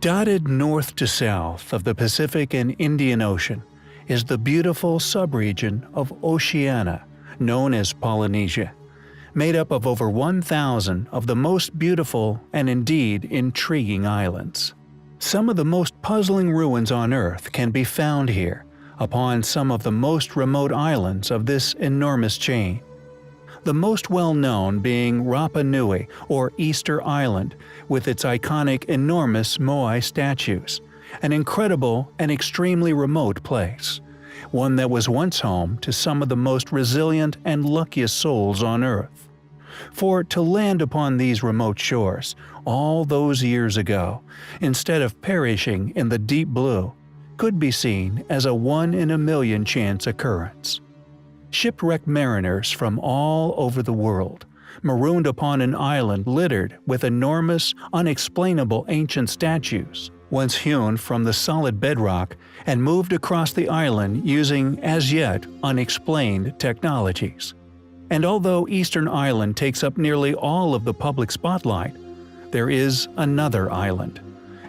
Dotted north to south of the Pacific and Indian Ocean is the beautiful subregion of Oceania, known as Polynesia, made up of over 1,000 of the most beautiful and indeed intriguing islands. Some of the most puzzling ruins on Earth can be found here, upon some of the most remote islands of this enormous chain. The most well-known being Rapa Nui, or Easter Island, with its iconic enormous moai statues, an incredible and extremely remote place, one that was once home to some of the most resilient and luckiest souls on Earth. For to land upon these remote shores, all those years ago, instead of perishing in the deep blue, could be seen as a one-in-a-million chance occurrence. Shipwrecked mariners from all over the world, marooned upon an island littered with enormous, unexplainable ancient statues, once hewn from the solid bedrock and moved across the island using as yet unexplained technologies. And although Eastern Island takes up nearly all of the public spotlight, there is another island,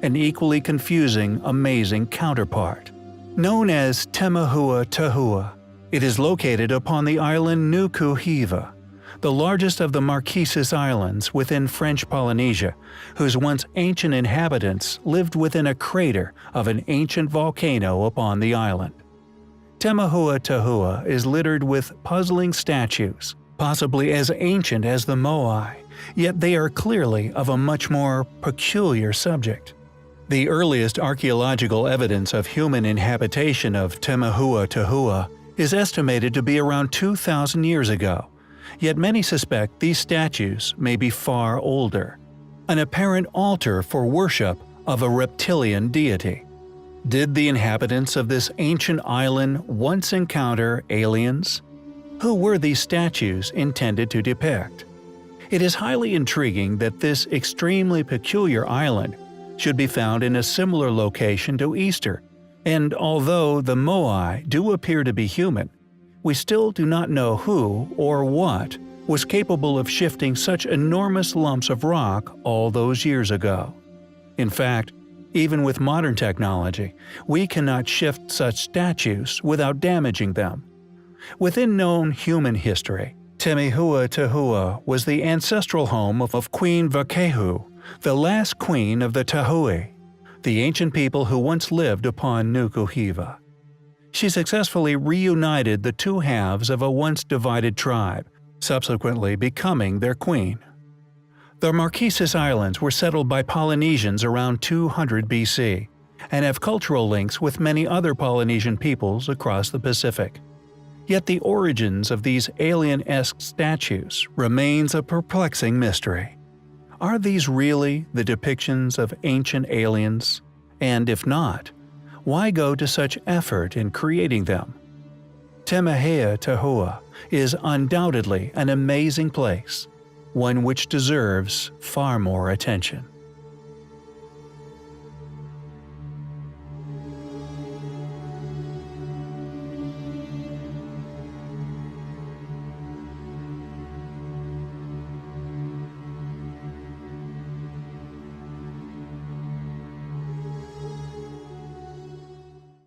an equally confusing, amazing counterpart. Known as Temahua Tahua, it is located upon the island Nuku Hiva, the largest of the Marquesas Islands within French Polynesia, whose once ancient inhabitants lived within a crater of an ancient volcano upon the island. Temahua Tahua is littered with puzzling statues, possibly as ancient as the moai, yet they are clearly of a much more peculiar subject. The earliest archaeological evidence of human inhabitation of Temahua Tahua is estimated to be around 2,000 years ago, yet many suspect these statues may be far older. An apparent altar for worship of a reptilian deity. Did the inhabitants of this ancient island once encounter aliens? Who were these statues intended to depict? It is highly intriguing that this extremely peculiar island should be found in a similar location to Easter, and although the moai do appear to be human, we still do not know who or what was capable of shifting such enormous lumps of rock all those years ago. In fact, even with modern technology, we cannot shift such statues without damaging them. Within known human history, Temahua Tahua was the ancestral home of Queen Vakehu, the last queen of the Tahui, the ancient people who once lived upon Nuku Hiva. She successfully reunited the two halves of a once divided tribe, subsequently becoming their queen. The Marquesas Islands were settled by Polynesians around 200 BC, and have cultural links with many other Polynesian peoples across the Pacific. Yet the origins of these alien-esque statues remains a perplexing mystery. Are these really the depictions of ancient aliens? And if not, why go to such effort in creating them? Temahua Tahua is undoubtedly an amazing place, one which deserves far more attention.